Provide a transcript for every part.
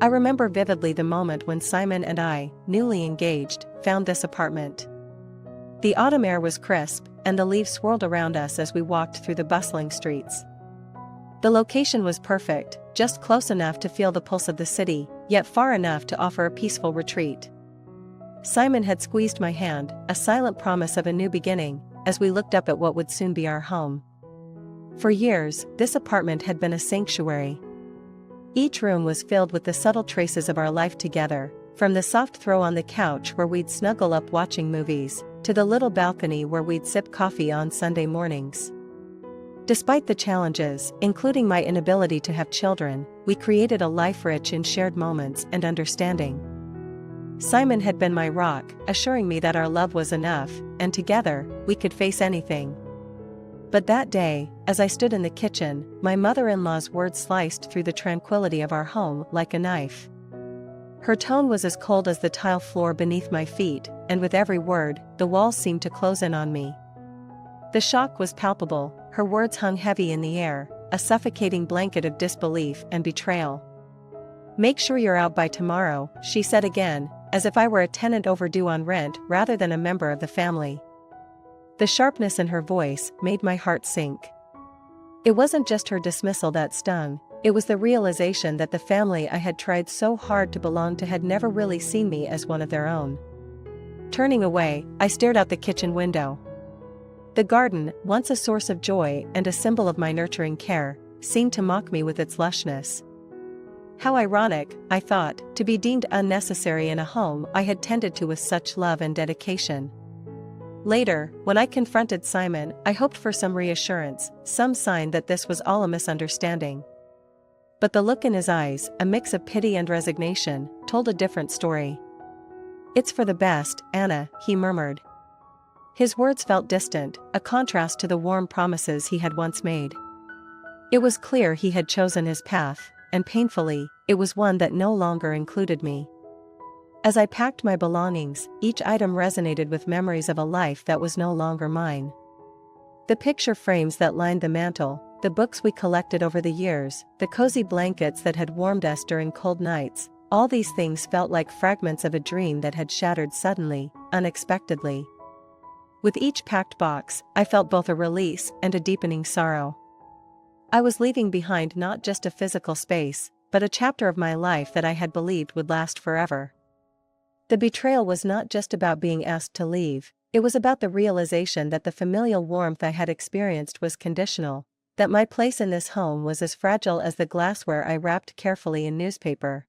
I remember vividly the moment when Simon and I, newly engaged, found this apartment. The autumn air was crisp, and the leaves swirled around us as we walked through the bustling streets. The location was perfect, just close enough to feel the pulse of the city, yet far enough to offer a peaceful retreat. Simon had squeezed my hand, a silent promise of a new beginning, as we looked up at what would soon be our home. For years, this apartment had been a sanctuary. Each room was filled with the subtle traces of our life together, from the soft throw on the couch where we'd snuggle up watching movies, to the little balcony where we'd sip coffee on Sunday mornings. Despite the challenges, including my inability to have children, we created a life rich in shared moments and understanding. Simon had been my rock, assuring me that our love was enough, and together, we could face anything. But that day, as I stood in the kitchen, my mother-in-law's words sliced through the tranquility of our home like a knife. Her tone was as cold as the tile floor beneath my feet, and with every word, the walls seemed to close in on me. The shock was palpable, her words hung heavy in the air, a suffocating blanket of disbelief and betrayal. "Make sure you're out by tomorrow," she said again, as if I were a tenant overdue on rent rather than a member of the family. The sharpness in her voice made my heart sink. It wasn't just her dismissal that stung, it was the realization that the family I had tried so hard to belong to had never really seen me as one of their own. Turning away, I stared out the kitchen window. The garden, once a source of joy and a symbol of my nurturing care, seemed to mock me with its lushness. How ironic, I thought, to be deemed unnecessary in a home I had tended to with such love and dedication. Later, when I confronted Simon, I hoped for some reassurance, some sign that this was all a misunderstanding. But the look in his eyes, a mix of pity and resignation, told a different story. "It's for the best, Anna," he murmured. His words felt distant, a contrast to the warm promises he had once made. It was clear he had chosen his path, and painfully, it was one that no longer included me. As I packed my belongings, each item resonated with memories of a life that was no longer mine. The picture frames that lined the mantel, the books we collected over the years, the cozy blankets that had warmed us during cold nights, all these things felt like fragments of a dream that had shattered suddenly, unexpectedly. With each packed box, I felt both a release and a deepening sorrow. I was leaving behind not just a physical space, but a chapter of my life that I had believed would last forever. The betrayal was not just about being asked to leave, it was about the realization that the familial warmth I had experienced was conditional, that my place in this home was as fragile as the glassware I wrapped carefully in newspaper.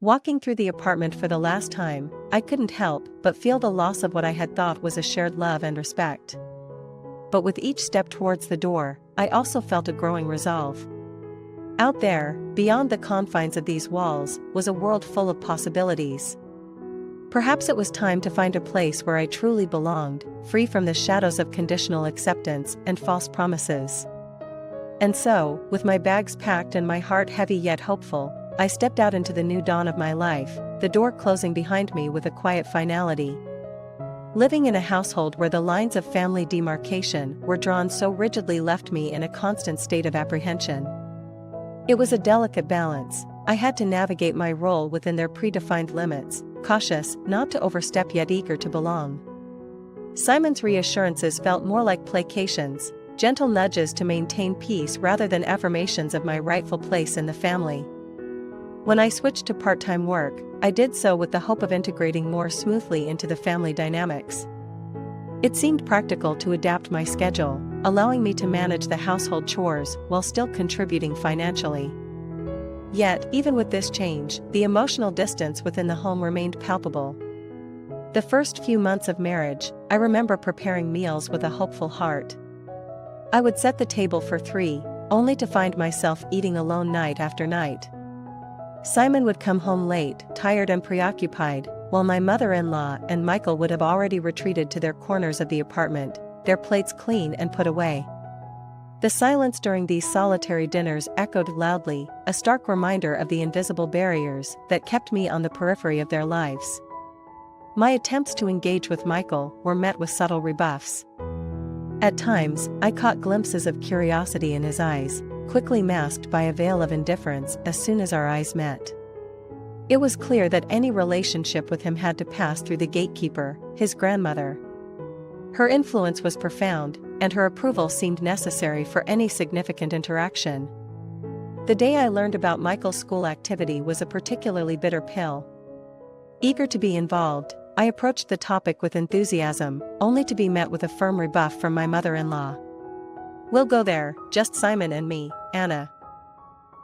Walking through the apartment for the last time, I couldn't help but feel the loss of what I had thought was a shared love and respect. But with each step towards the door, I also felt a growing resolve. Out there, beyond the confines of these walls, was a world full of possibilities. Perhaps it was time to find a place where I truly belonged, free from the shadows of conditional acceptance and false promises. And so, with my bags packed and my heart heavy yet hopeful, I stepped out into the new dawn of my life, the door closing behind me with a quiet finality. Living in a household where the lines of family demarcation were drawn so rigidly left me in a constant state of apprehension. It was a delicate balance. I had to navigate my role within their predefined limits, cautious not to overstep yet eager to belong. Simon's reassurances felt more like placations, gentle nudges to maintain peace rather than affirmations of my rightful place in the family. When I switched to part-time work, I did so with the hope of integrating more smoothly into the family dynamics. It seemed practical to adapt my schedule, allowing me to manage the household chores while still contributing financially. Yet, even with this change, the emotional distance within the home remained palpable. The first few months of marriage, I remember preparing meals with a hopeful heart. I would set the table for 3, only to find myself eating alone night after night. Simon would come home late, tired and preoccupied, while my mother-in-law and Michael would have already retreated to their corners of the apartment, their plates clean and put away. The silence during these solitary dinners echoed loudly, a stark reminder of the invisible barriers that kept me on the periphery of their lives. My attempts to engage with Michael were met with subtle rebuffs. At times, I caught glimpses of curiosity in his eyes, quickly masked by a veil of indifference as soon as our eyes met. It was clear that any relationship with him had to pass through the gatekeeper, his grandmother. Her influence was profound, and her approval seemed necessary for any significant interaction. The day I learned about Michael's school activity was a particularly bitter pill. Eager to be involved, I approached the topic with enthusiasm, only to be met with a firm rebuff from my mother-in-law. "We'll go there, just Simon and me, Anna.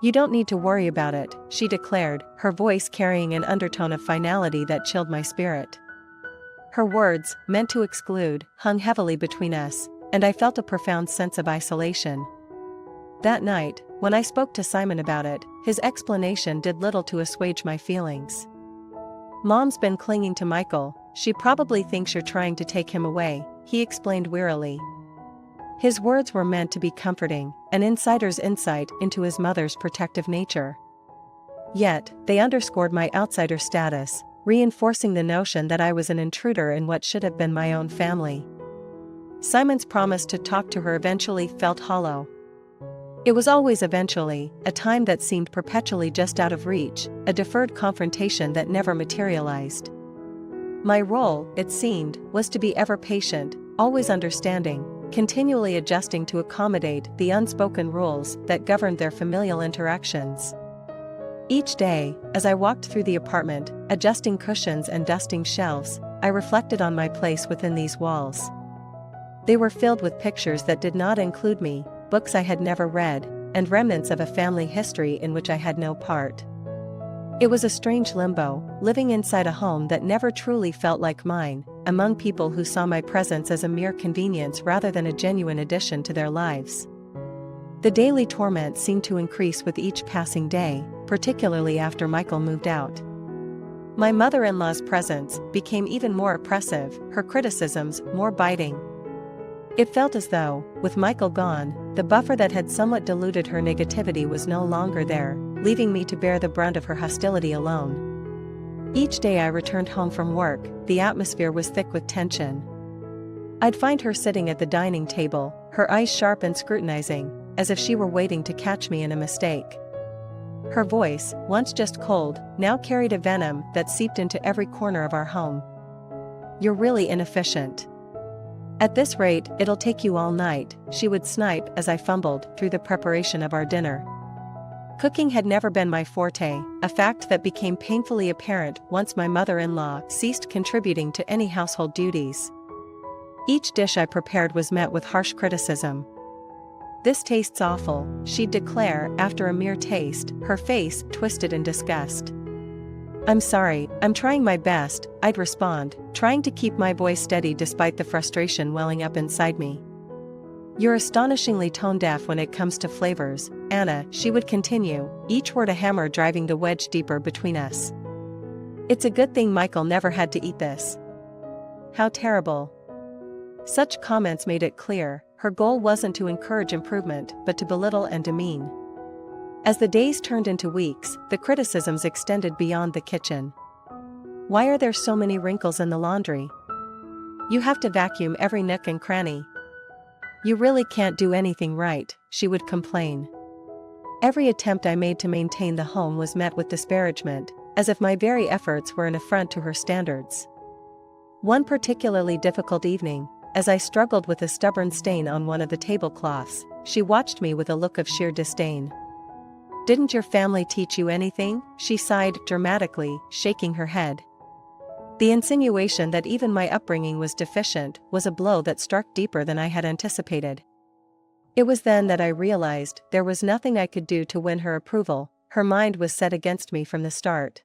You don't need to worry about it," she declared, her voice carrying an undertone of finality that chilled my spirit. Her words, meant to exclude, hung heavily between us, and I felt a profound sense of isolation. That night, when I spoke to Simon about it, his explanation did little to assuage my feelings. "Mom's been clinging to Michael, she probably thinks you're trying to take him away," he explained wearily. His words were meant to be comforting, an insider's insight into his mother's protective nature. Yet, they underscored my outsider status, reinforcing the notion that I was an intruder in what should have been my own family. Simon's promise to talk to her eventually felt hollow. It was always eventually, a time that seemed perpetually just out of reach, a deferred confrontation that never materialized. My role, it seemed, was to be ever patient, always understanding, continually adjusting to accommodate the unspoken rules that governed their familial interactions. Each day, as I walked through the apartment, adjusting cushions and dusting shelves, I reflected on my place within these walls. They were filled with pictures that did not include me, books I had never read, and remnants of a family history in which I had no part. It was a strange limbo, living inside a home that never truly felt like mine, among people who saw my presence as a mere convenience rather than a genuine addition to their lives. The daily torment seemed to increase with each passing day, particularly after Michael moved out. My mother-in-law's presence became even more oppressive, her criticisms more biting. It felt as though, with Michael gone, the buffer that had somewhat diluted her negativity was no longer there, leaving me to bear the brunt of her hostility alone. Each day I returned home from work, the atmosphere was thick with tension. I'd find her sitting at the dining table, her eyes sharp and scrutinizing, as if she were waiting to catch me in a mistake. Her voice, once just cold, now carried a venom that seeped into every corner of our home. "You're really inefficient. At this rate, it'll take you all night," she would snipe as I fumbled through the preparation of our dinner. Cooking had never been my forte, a fact that became painfully apparent once my mother-in-law ceased contributing to any household duties. Each dish I prepared was met with harsh criticism. "This tastes awful," she'd declare after a mere taste, her face twisted in disgust. "I'm sorry, I'm trying my best," I'd respond, trying to keep my voice steady despite the frustration welling up inside me. "You're astonishingly tone-deaf when it comes to flavors, Anna," she would continue, each word a hammer driving the wedge deeper between us. "It's a good thing Michael never had to eat this. How terrible." Such comments made it clear, her goal wasn't to encourage improvement but to belittle and demean. As the days turned into weeks, the criticisms extended beyond the kitchen. "Why are there so many wrinkles in the laundry? You have to vacuum every nook and cranny. You really can't do anything right," she would complain. Every attempt I made to maintain the home was met with disparagement, as if my very efforts were an affront to her standards. One particularly difficult evening, as I struggled with a stubborn stain on one of the tablecloths, she watched me with a look of sheer disdain. "Didn't your family teach you anything?" she sighed dramatically, shaking her head. The insinuation that even my upbringing was deficient was a blow that struck deeper than I had anticipated. It was then that I realized there was nothing I could do to win her approval. Her mind was set against me from the start.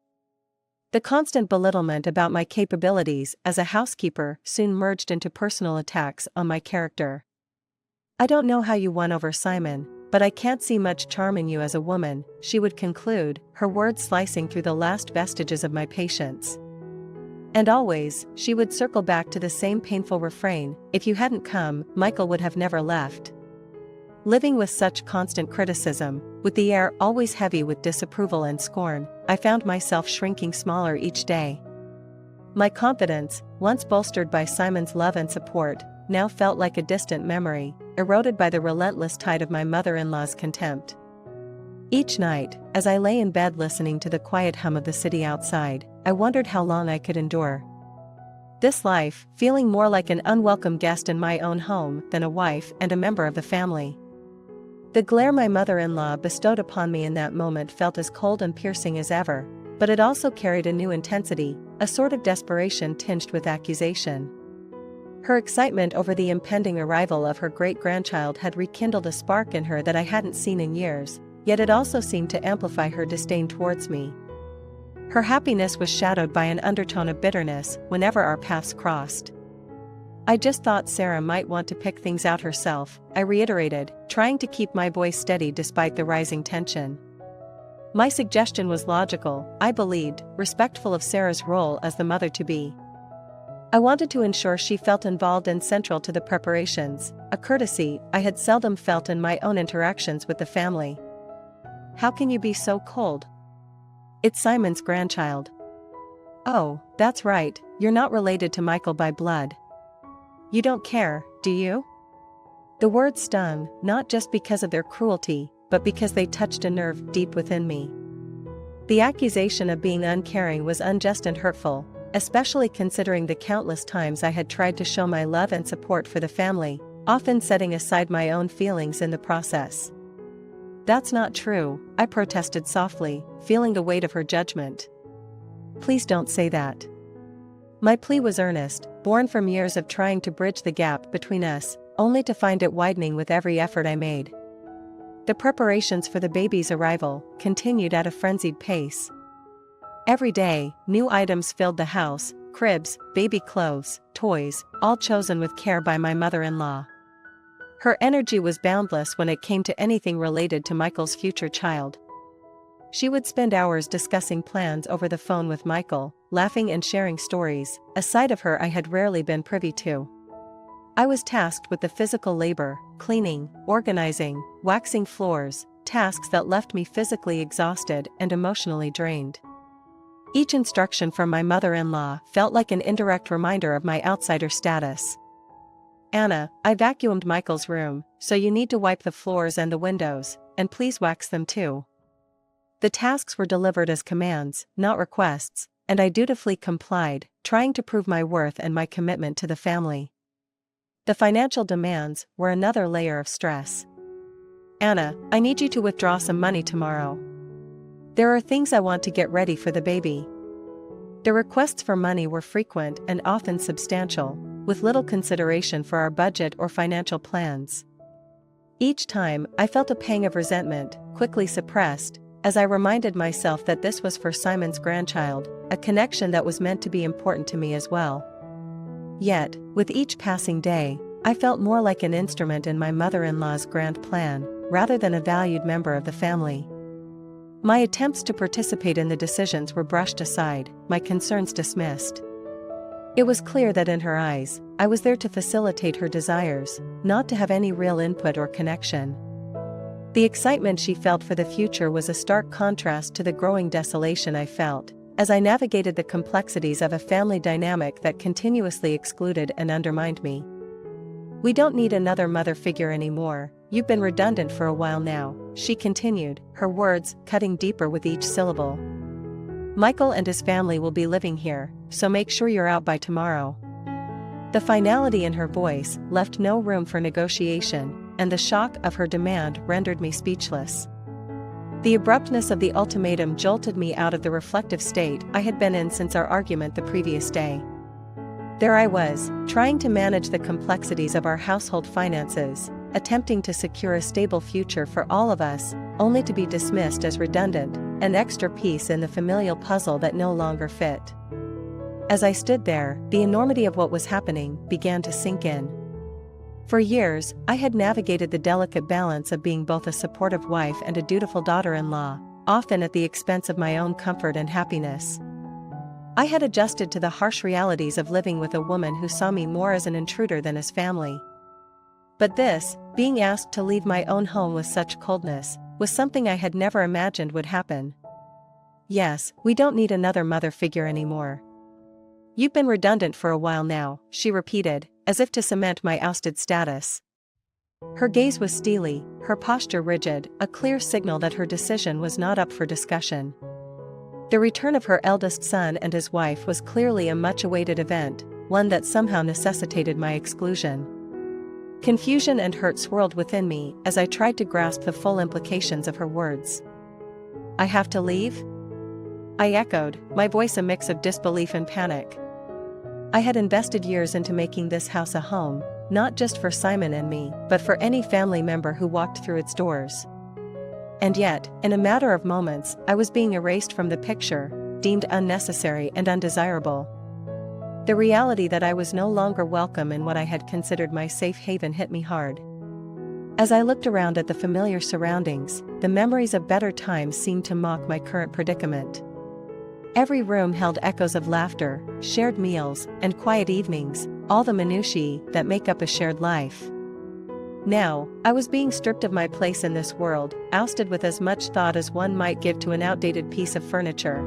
The constant belittlement about my capabilities as a housekeeper soon merged into personal attacks on my character. "I don't know how you won over Simon, but I can't see much charm in you as a woman," she would conclude, her words slicing through the last vestiges of my patience. And always, she would circle back to the same painful refrain, "If you hadn't come, Michael would have never left." Living with such constant criticism, with the air always heavy with disapproval and scorn, I found myself shrinking smaller each day. My confidence, once bolstered by Simon's love and support, now felt like a distant memory, eroded by the relentless tide of my mother-in-law's contempt. Each night, as I lay in bed listening to the quiet hum of the city outside, I wondered how long I could endure this life, feeling more like an unwelcome guest in my own home than a wife and a member of the family. The glare my mother-in-law bestowed upon me in that moment felt as cold and piercing as ever, but it also carried a new intensity, a sort of desperation tinged with accusation. Her excitement over the impending arrival of her great-grandchild had rekindled a spark in her that I hadn't seen in years, yet it also seemed to amplify her disdain towards me. Her happiness was shadowed by an undertone of bitterness whenever our paths crossed. "I just thought Sarah might want to pick things out herself," I reiterated, trying to keep my voice steady despite the rising tension. My suggestion was logical, I believed, respectful of Sarah's role as the mother-to-be. I wanted to ensure she felt involved and central to the preparations, a courtesy I had seldom felt in my own interactions with the family. "How can you be so cold? It's Simon's grandchild." "Oh, that's right, you're not related to Michael by blood. You don't care, do you?" The words stung, not just because of their cruelty, but because they touched a nerve deep within me. The accusation of being uncaring was unjust and hurtful, especially considering the countless times I had tried to show my love and support for the family, often setting aside my own feelings in the process. "That's not true," I protested softly, feeling the weight of her judgment. "Please don't say that." My plea was earnest, born from years of trying to bridge the gap between us, only to find it widening with every effort I made. The preparations for the baby's arrival continued at a frenzied pace. Every day, new items filled the house: cribs, baby clothes, toys, all chosen with care by my mother-in-law. Her energy was boundless when it came to anything related to Michael's future child. She would spend hours discussing plans over the phone with Michael, laughing and sharing stories, a side of her I had rarely been privy to. I was tasked with the physical labor, cleaning, organizing, waxing floors, tasks that left me physically exhausted and emotionally drained. Each instruction from my mother-in-law felt like an indirect reminder of my outsider status. "Anna, I vacuumed Michael's room, so you need to wipe the floors and the windows, and please wax them too." The tasks were delivered as commands, not requests, and I dutifully complied, trying to prove my worth and my commitment to the family. The financial demands were another layer of stress. "Anna, I need you to withdraw some money tomorrow. There are things I want to get ready for the baby." The requests for money were frequent and often substantial, with little consideration for our budget or financial plans. Each time, I felt a pang of resentment, quickly suppressed, as I reminded myself that this was for Simon's grandchild, a connection that was meant to be important to me as well. Yet, with each passing day, I felt more like an instrument in my mother-in-law's grand plan, rather than a valued member of the family. My attempts to participate in the decisions were brushed aside, my concerns dismissed. It was clear that in her eyes, I was there to facilitate her desires, not to have any real input or connection. The excitement she felt for the future was a stark contrast to the growing desolation I felt, as I navigated the complexities of a family dynamic that continuously excluded and undermined me. "We don't need another mother figure anymore, you've been redundant for a while now," she continued, her words cutting deeper with each syllable. "Michael and his family will be living here, so make sure you're out by tomorrow." The finality in her voice left no room for negotiation, and the shock of her demand rendered me speechless. The abruptness of the ultimatum jolted me out of the reflective state I had been in since our argument the previous day. There I was, trying to manage the complexities of our household finances, attempting to secure a stable future for all of us, only to be dismissed as redundant, an extra piece in the familial puzzle that no longer fit. As I stood there, the enormity of what was happening began to sink in. For years, I had navigated the delicate balance of being both a supportive wife and a dutiful daughter-in-law, often at the expense of my own comfort and happiness. I had adjusted to the harsh realities of living with a woman who saw me more as an intruder than as family. But this, being asked to leave my own home with such coldness, was something I had never imagined would happen. "Yes, we don't need another mother figure anymore. You've been redundant for a while now," she repeated, as if to cement my ousted status. Her gaze was steely, her posture rigid, a clear signal that her decision was not up for discussion. The return of her eldest son and his wife was clearly a much-awaited event, one that somehow necessitated my exclusion. Confusion and hurt swirled within me as I tried to grasp the full implications of her words. "I have to leave?" I echoed, my voice a mix of disbelief and panic. I had invested years into making this house a home, not just for Simon and me, but for any family member who walked through its doors. And yet, in a matter of moments, I was being erased from the picture, deemed unnecessary and undesirable. The reality that I was no longer welcome in what I had considered my safe haven hit me hard. As I looked around at the familiar surroundings, the memories of better times seemed to mock my current predicament. Every room held echoes of laughter, shared meals, and quiet evenings, all the minutiae that make up a shared life. Now, I was being stripped of my place in this world, ousted with as much thought as one might give to an outdated piece of furniture.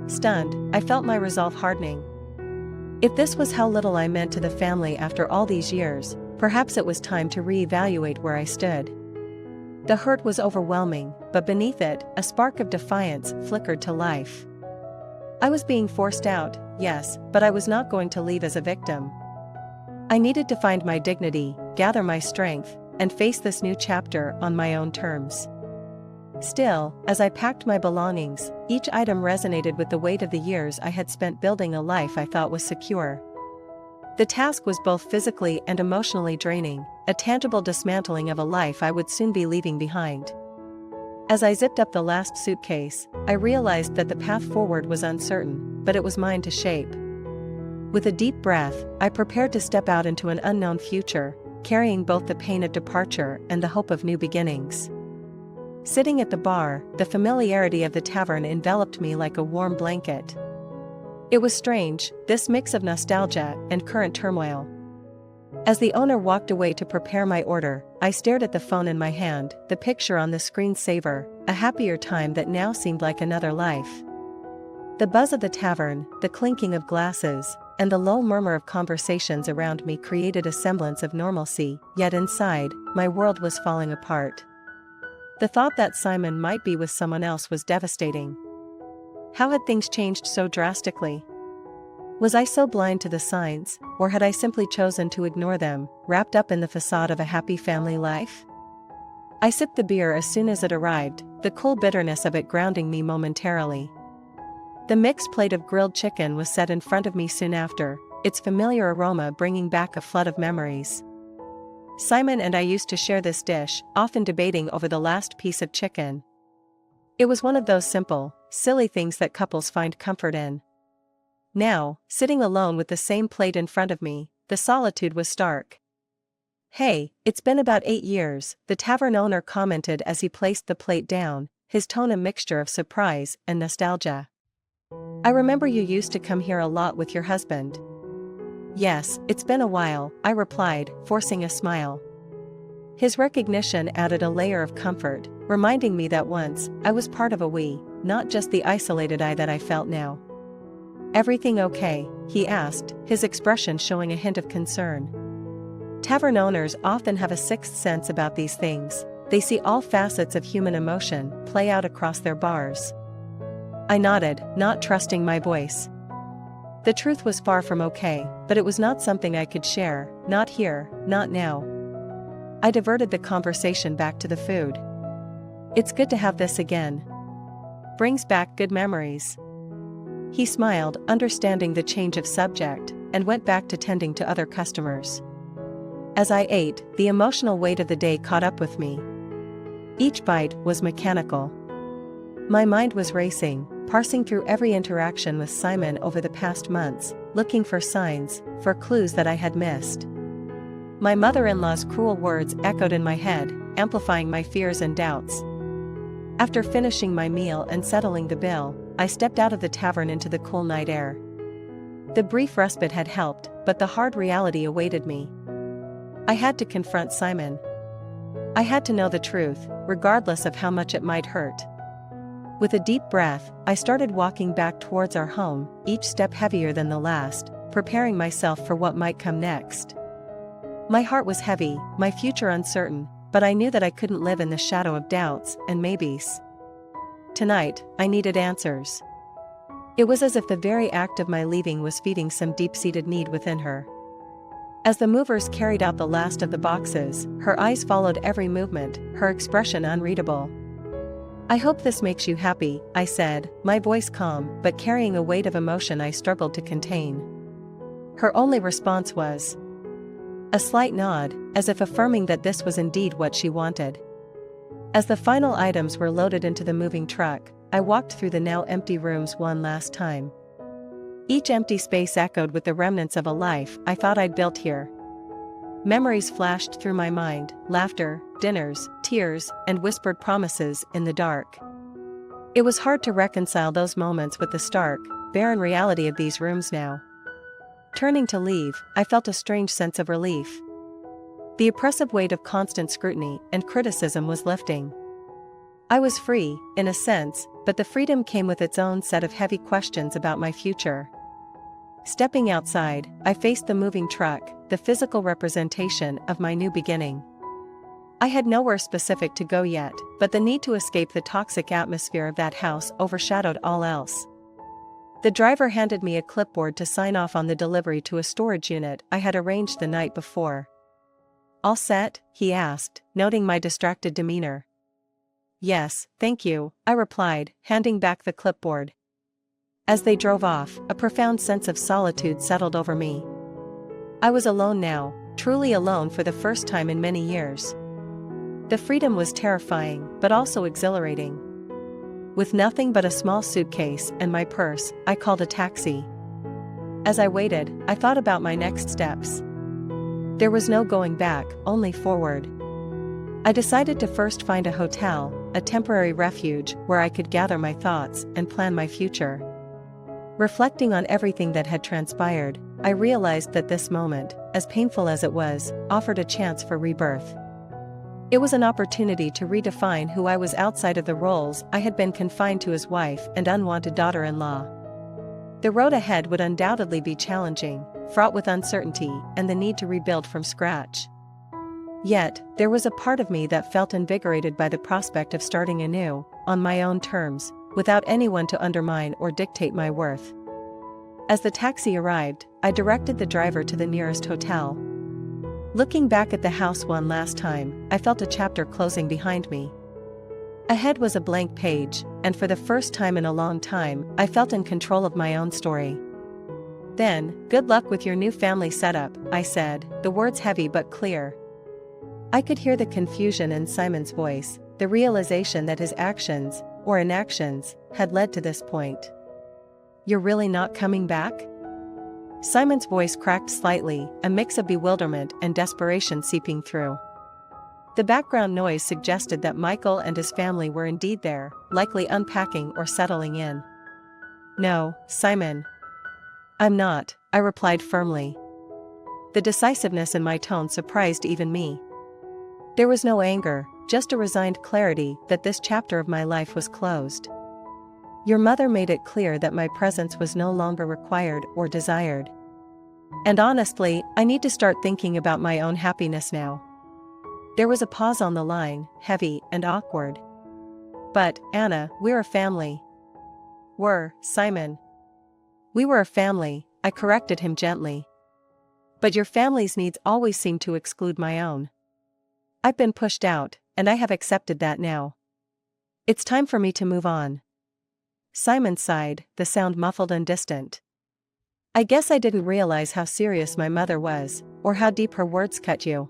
Stunned, I felt my resolve hardening. If this was how little I meant to the family after all these years, perhaps it was time to reevaluate where I stood. The hurt was overwhelming, but beneath it, a spark of defiance flickered to life. I was being forced out, yes, but I was not going to leave as a victim. I needed to find my dignity, gather my strength, and face this new chapter on my own terms. Still, as I packed my belongings, each item resonated with the weight of the years I had spent building a life I thought was secure. The task was both physically and emotionally draining, a tangible dismantling of a life I would soon be leaving behind. As I zipped up the last suitcase, I realized that the path forward was uncertain, but it was mine to shape. With a deep breath, I prepared to step out into an unknown future, carrying both the pain of departure and the hope of new beginnings. Sitting at the bar, the familiarity of the tavern enveloped me like a warm blanket. It was strange, this mix of nostalgia and current turmoil. As the owner walked away to prepare my order, I stared at the phone in my hand, the picture on the screensaver, a happier time that now seemed like another life. The buzz of the tavern, the clinking of glasses, and the low murmur of conversations around me created a semblance of normalcy, yet inside, my world was falling apart. The thought that Simon might be with someone else was devastating. How had things changed so drastically? Was I so blind to the signs, or had I simply chosen to ignore them, wrapped up in the facade of a happy family life? I sipped the beer as soon as it arrived, the cool bitterness of it grounding me momentarily. The mixed plate of grilled chicken was set in front of me soon after, its familiar aroma bringing back a flood of memories. Simon and I used to share this dish, often debating over the last piece of chicken. It was one of those simple, silly things that couples find comfort in. Now, sitting alone with the same plate in front of me, the solitude was stark. "Hey, it's been about 8 years," the tavern owner commented as he placed the plate down, his tone a mixture of surprise and nostalgia. "I remember you used to come here a lot with your husband." "Yes, it's been a while," I replied, forcing a smile. His recognition added a layer of comfort, reminding me that once, I was part of a we, not just the isolated I that I felt now. "Everything okay?" he asked, his expression showing a hint of concern. Tavern owners often have a sixth sense about these things. They see all facets of human emotion play out across their bars. I nodded, not trusting my voice. The truth was far from okay, but it was not something I could share, not here, not now. I diverted the conversation back to the food. "It's good to have this again. Brings back good memories." He smiled, understanding the change of subject, and went back to tending to other customers. As I ate, the emotional weight of the day caught up with me. Each bite was mechanical. My mind was racing, parsing through every interaction with Simon over the past months, looking for signs, for clues that I had missed. My mother-in-law's cruel words echoed in my head, amplifying my fears and doubts. After finishing my meal and settling the bill, I stepped out of the tavern into the cool night air. The brief respite had helped, but the hard reality awaited me. I had to confront Simon. I had to know the truth, regardless of how much it might hurt. With a deep breath, I started walking back towards our home, each step heavier than the last, preparing myself for what might come next. My heart was heavy, my future uncertain, but I knew that I couldn't live in the shadow of doubts and maybes. Tonight, I needed answers. It was as if the very act of my leaving was feeding some deep-seated need within her. As the movers carried out the last of the boxes, her eyes followed every movement, her expression unreadable. "I hope this makes you happy," I said, my voice calm but carrying a weight of emotion I struggled to contain. Her only response was a slight nod, as if affirming that this was indeed what she wanted. As the final items were loaded into the moving truck, I walked through the now empty rooms one last time. Each empty space echoed with the remnants of a life I thought I'd built here. Memories flashed through my mind, laughter, dinners, tears, and whispered promises in the dark. It was hard to reconcile those moments with the stark, barren reality of these rooms now. Turning to leave, I felt a strange sense of relief. The oppressive weight of constant scrutiny and criticism was lifting. I was free, in a sense, but the freedom came with its own set of heavy questions about my future. Stepping outside, I faced the moving truck, the physical representation of my new beginning. I had nowhere specific to go yet, but the need to escape the toxic atmosphere of that house overshadowed all else. The driver handed me a clipboard to sign off on the delivery to a storage unit I had arranged the night before. "All set?" he asked, noting my distracted demeanor. "Yes, thank you," I replied, handing back the clipboard. As they drove off, a profound sense of solitude settled over me. I was alone now, truly alone for the first time in many years. The freedom was terrifying, but also exhilarating. With nothing but a small suitcase and my purse, I called a taxi. As I waited, I thought about my next steps. There was no going back, only forward. I decided to first find a hotel, a temporary refuge where I could gather my thoughts and plan my future. Reflecting on everything that had transpired, I realized that this moment, as painful as it was, offered a chance for rebirth. It was an opportunity to redefine who I was outside of the roles I had been confined to as wife and unwanted daughter-in-law. The road ahead would undoubtedly be challenging, fraught with uncertainty and the need to rebuild from scratch. Yet, there was a part of me that felt invigorated by the prospect of starting anew, on my own terms, without anyone to undermine or dictate my worth. As the taxi arrived, I directed the driver to the nearest hotel. Looking back at the house one last time, I felt a chapter closing behind me. Ahead was a blank page, and for the first time in a long time, I felt in control of my own story. "Then, good luck with your new family setup," I said, the words heavy but clear. I could hear the confusion in Simon's voice, the realization that his actions, or inactions, had led to this point. "You're really not coming back?" Simon's voice cracked slightly, a mix of bewilderment and desperation seeping through. The background noise suggested that Michael and his family were indeed there, likely unpacking or settling in. "No, Simon. I'm not," I replied firmly. The decisiveness in my tone surprised even me. There was no anger, just a resigned clarity that this chapter of my life was closed. "Your mother made it clear that my presence was no longer required or desired. And honestly, I need to start thinking about my own happiness now." There was a pause on the line, heavy and awkward. "But, Anna, we're a family." Simon. "We were a family," I corrected him gently. "But your family's needs always seem to exclude my own. I've been pushed out, and I have accepted that now. It's time for me to move on." Simon sighed, the sound muffled and distant. "I guess I didn't realize how serious my mother was, or how deep her words cut you."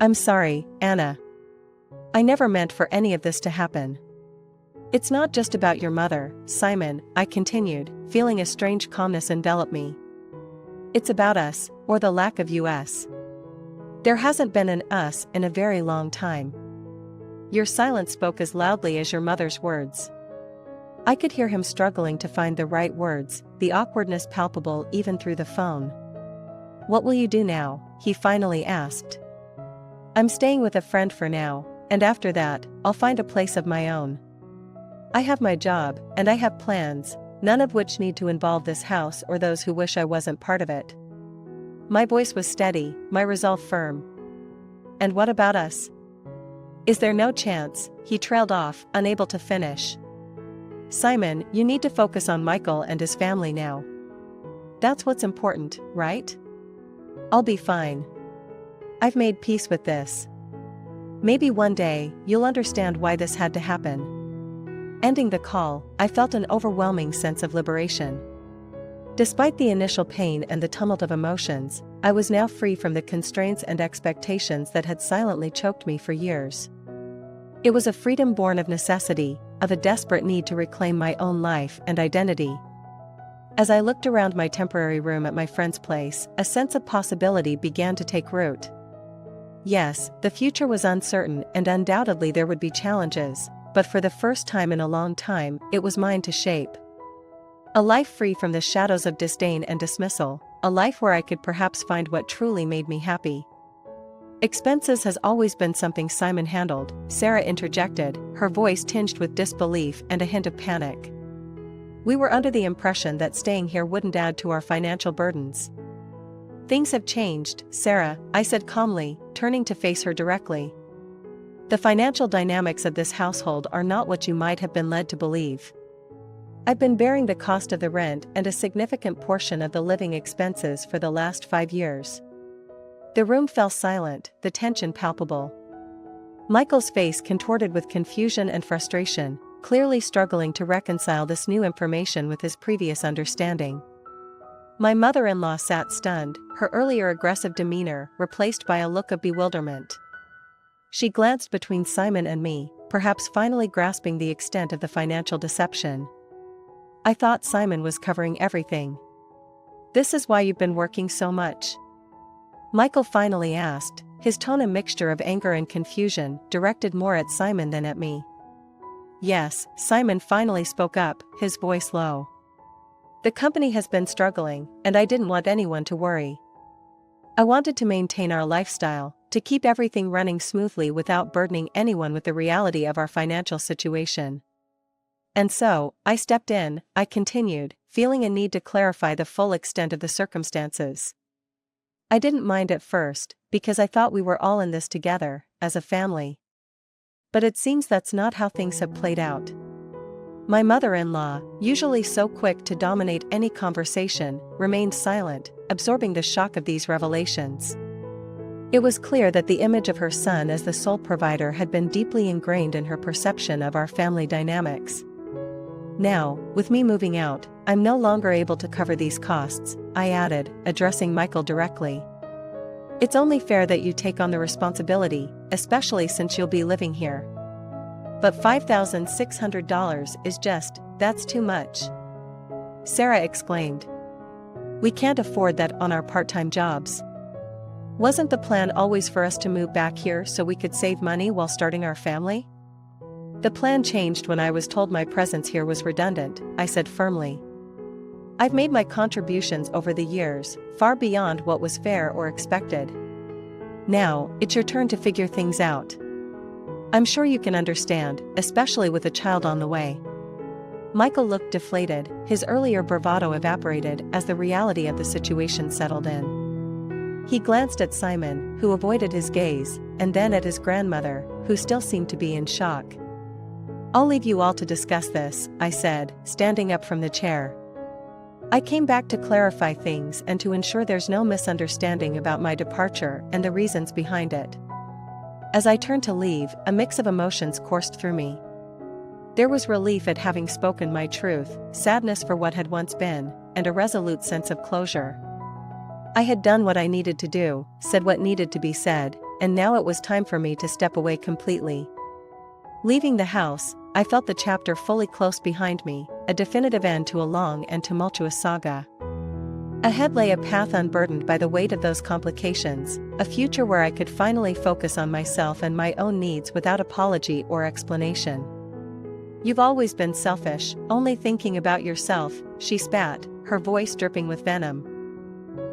"I'm sorry, Anna. I never meant for any of this to happen." "It's not just about your mother, Simon," I continued, feeling a strange calmness envelop me. "It's about us, or the lack of us. There hasn't been an us in a very long time." Your silence spoke as loudly as your mother's words. I could hear him struggling to find the right words, the awkwardness palpable even through the phone. "What will you do now?" he finally asked. "I'm staying with a friend for now, and after that, I'll find a place of my own. I have my job, and I have plans, none of which need to involve this house or those who wish I wasn't part of it." My voice was steady, my resolve firm. And what about us? Is there no chance? He trailed off, unable to finish. Simon, you need to focus on Michael and his family now. That's what's important, right? I'll be fine. I've made peace with this. Maybe one day, you'll understand why this had to happen. Ending the call, I felt an overwhelming sense of liberation. Despite the initial pain and the tumult of emotions, I was now free from the constraints and expectations that had silently choked me for years. It was a freedom born of necessity, of a desperate need to reclaim my own life and identity. As I looked around my temporary room at my friend's place, a sense of possibility began to take root. Yes, the future was uncertain and undoubtedly there would be challenges, but for the first time in a long time, it was mine to shape. A life free from the shadows of disdain and dismissal, a life where I could perhaps find what truly made me happy. Expenses has always been something Simon handled, Sarah interjected, her voice tinged with disbelief and a hint of panic. We were under the impression that staying here wouldn't add to our financial burdens. Things have changed, Sarah, I said calmly, turning to face her directly. The financial dynamics of this household are not what you might have been led to believe. I've been bearing the cost of the rent and a significant portion of the living expenses for the last 5 years. The room fell silent, the tension palpable. Michael's face contorted with confusion and frustration, clearly struggling to reconcile this new information with his previous understanding. My mother-in-law sat stunned, her earlier aggressive demeanor replaced by a look of bewilderment. She glanced between Simon and me, perhaps finally grasping the extent of the financial deception. I thought Simon was covering everything. This is why you've been working so much? Michael finally asked, his tone a mixture of anger and confusion, directed more at Simon than at me. Yes, Simon finally spoke up, his voice low. The company has been struggling, and I didn't want anyone to worry. I wanted to maintain our lifestyle, to keep everything running smoothly without burdening anyone with the reality of our financial situation. And so, I stepped in, I continued, feeling a need to clarify the full extent of the circumstances. I didn't mind at first, because I thought we were all in this together, as a family. But it seems that's not how things have played out. My mother-in-law, usually so quick to dominate any conversation, remained silent, absorbing the shock of these revelations. It was clear that the image of her son as the sole provider had been deeply ingrained in her perception of our family dynamics. Now, with me moving out, I'm no longer able to cover these costs, I added, addressing Michael directly. It's only fair that you take on the responsibility, especially since you'll be living here. But $5,600 is that's too much. Sarah exclaimed. We can't afford that on our part-time jobs. Wasn't the plan always for us to move back here so we could save money while starting our family? The plan changed when I was told my presence here was redundant, I said firmly. I've made my contributions over the years, far beyond what was fair or expected. Now, it's your turn to figure things out. I'm sure you can understand, especially with a child on the way. Michael looked deflated, his earlier bravado evaporated as the reality of the situation settled in. He glanced at Simon, who avoided his gaze, and then at his grandmother, who still seemed to be in shock. I'll leave you all to discuss this, I said, standing up from the chair. I came back to clarify things and to ensure there's no misunderstanding about my departure and the reasons behind it. As I turned to leave, a mix of emotions coursed through me. There was relief at having spoken my truth, sadness for what had once been, and a resolute sense of closure. I had done what I needed to do, said what needed to be said, and now it was time for me to step away completely. Leaving the house, I felt the chapter fully close behind me, a definitive end to a long and tumultuous saga. Ahead lay a path unburdened by the weight of those complications, a future where I could finally focus on myself and my own needs without apology or explanation. You've always been selfish, only thinking about yourself, she spat, her voice dripping with venom.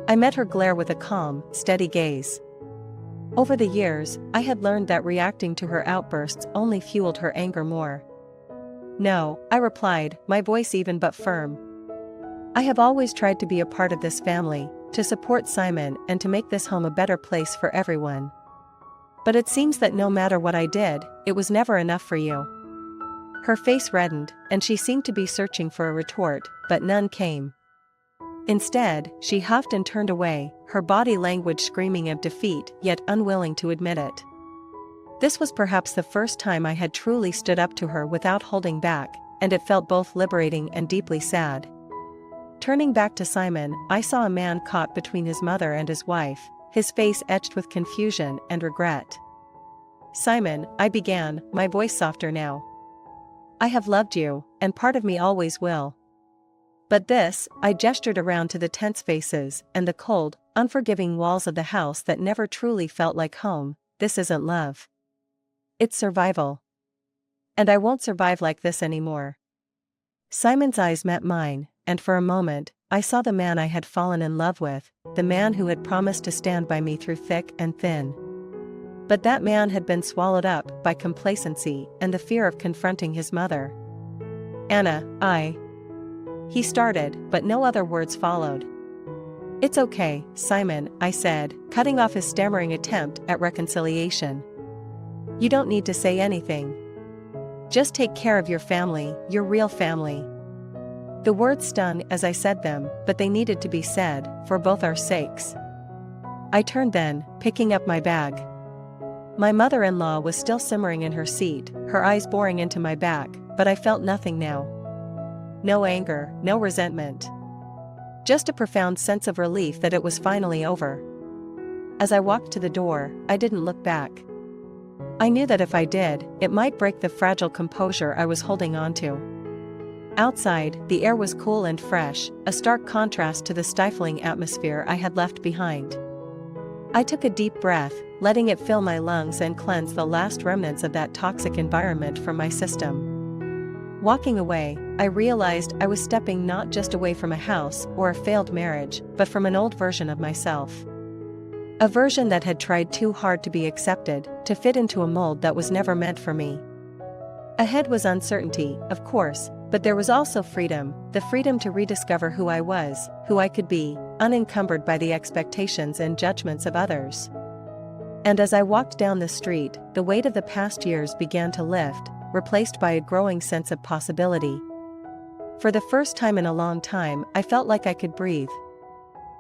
I met her glare with a calm, steady gaze. Over the years, I had learned that reacting to her outbursts only fueled her anger more. No, I replied, my voice even but firm. I have always tried to be a part of this family, to support Simon and to make this home a better place for everyone. But it seems that no matter what I did, it was never enough for you." Her face reddened, and she seemed to be searching for a retort, but none came. Instead, she huffed and turned away, her body language screaming of defeat yet unwilling to admit it. This was perhaps the first time I had truly stood up to her without holding back, and it felt both liberating and deeply sad. Turning back to Simon, I saw a man caught between his mother and his wife, his face etched with confusion and regret. "Simon," I began, my voice softer now. "I have loved you, and part of me always will. But this," I gestured around to the tense faces and the cold, unforgiving walls of the house that never truly felt like home, "this isn't love. It's survival. And I won't survive like this anymore." Simon's eyes met mine, and for a moment, I saw the man I had fallen in love with, the man who had promised to stand by me through thick and thin. But that man had been swallowed up by complacency and the fear of confronting his mother. "Anna, He started, but no other words followed. "It's okay, Simon," I said, cutting off his stammering attempt at reconciliation. "You don't need to say anything. Just take care of your family, your real family." The words stung as I said them, but they needed to be said, for both our sakes. I turned then, picking up my bag. My mother-in-law was still simmering in her seat, her eyes boring into my back, but I felt nothing now. No anger, no resentment. Just a profound sense of relief that it was finally over. As I walked to the door, I didn't look back. I knew that if I did, it might break the fragile composure I was holding on to. Outside, the air was cool and fresh, a stark contrast to the stifling atmosphere I had left behind. I took a deep breath, letting it fill my lungs and cleanse the last remnants of that toxic environment from my system. Walking away, I realized I was stepping not just away from a house or a failed marriage, but from an old version of myself. A version that had tried too hard to be accepted, to fit into a mold that was never meant for me. Ahead was uncertainty, of course, but there was also freedom, the freedom to rediscover who I was, who I could be, unencumbered by the expectations and judgments of others. And as I walked down the street, the weight of the past years began to lift, replaced by a growing sense of possibility. For the first time in a long time, I felt like I could breathe.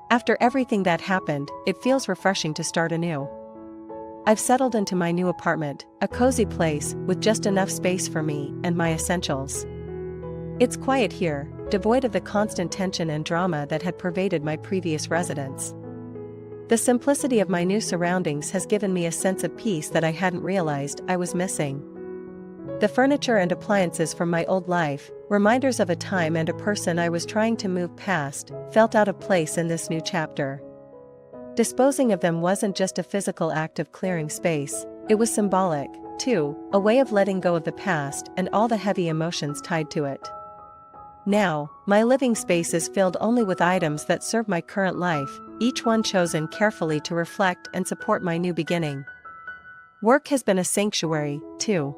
After everything that happened, it feels refreshing to start anew. I've settled into my new apartment, a cozy place with just enough space for me and my essentials. It's quiet here, devoid of the constant tension and drama that had pervaded my previous residence. The simplicity of my new surroundings has given me a sense of peace that I hadn't realized I was missing. The furniture and appliances from my old life, reminders of a time and a person I was trying to move past, felt out of place in this new chapter. Disposing of them wasn't just a physical act of clearing space, it was symbolic, too, a way of letting go of the past and all the heavy emotions tied to it. Now, my living space is filled only with items that serve my current life, each one chosen carefully to reflect and support my new beginning. Work has been a sanctuary, too.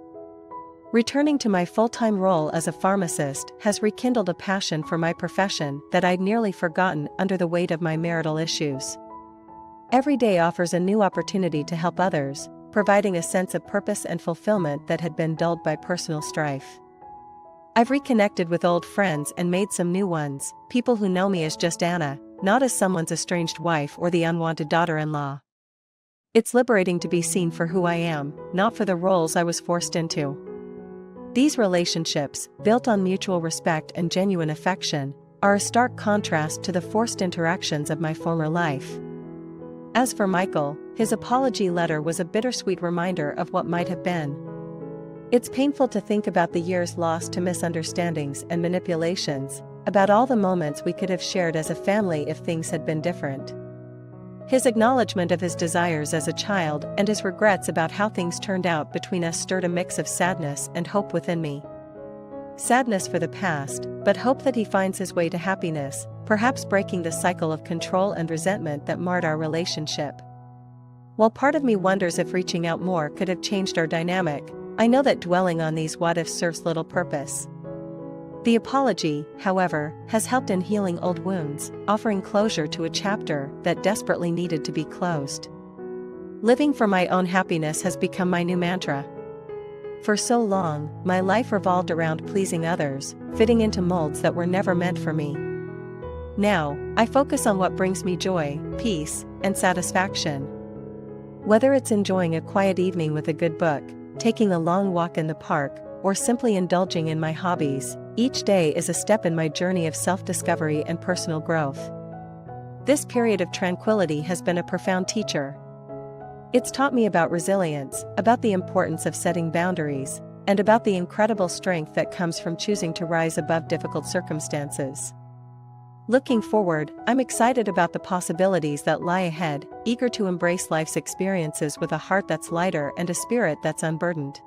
Returning to my full-time role as a pharmacist has rekindled a passion for my profession that I'd nearly forgotten under the weight of my marital issues. Every day offers a new opportunity to help others, providing a sense of purpose and fulfillment that had been dulled by personal strife. I've reconnected with old friends and made some new ones, people who know me as just Anna, not as someone's estranged wife or the unwanted daughter-in-law. It's liberating to be seen for who I am, not for the roles I was forced into. These relationships, built on mutual respect and genuine affection, are a stark contrast to the forced interactions of my former life. As for Michael, his apology letter was a bittersweet reminder of what might have been. It's painful to think about the years lost to misunderstandings and manipulations, about all the moments we could have shared as a family if things had been different. His acknowledgement of his desires as a child and his regrets about how things turned out between us stirred a mix of sadness and hope within me. Sadness for the past, but hope that he finds his way to happiness, perhaps breaking the cycle of control and resentment that marred our relationship. While part of me wonders if reaching out more could have changed our dynamic, I know that dwelling on these what-ifs serves little purpose. The apology, however, has helped in healing old wounds, offering closure to a chapter that desperately needed to be closed. Living for my own happiness has become my new mantra. For so long, my life revolved around pleasing others, fitting into molds that were never meant for me. Now, I focus on what brings me joy, peace, and satisfaction. Whether it's enjoying a quiet evening with a good book, taking a long walk in the park, or simply indulging in my hobbies, each day is a step in my journey of self-discovery and personal growth. This period of tranquility has been a profound teacher. It's taught me about resilience, about the importance of setting boundaries, and about the incredible strength that comes from choosing to rise above difficult circumstances. Looking forward, I'm excited about the possibilities that lie ahead, eager to embrace life's experiences with a heart that's lighter and a spirit that's unburdened.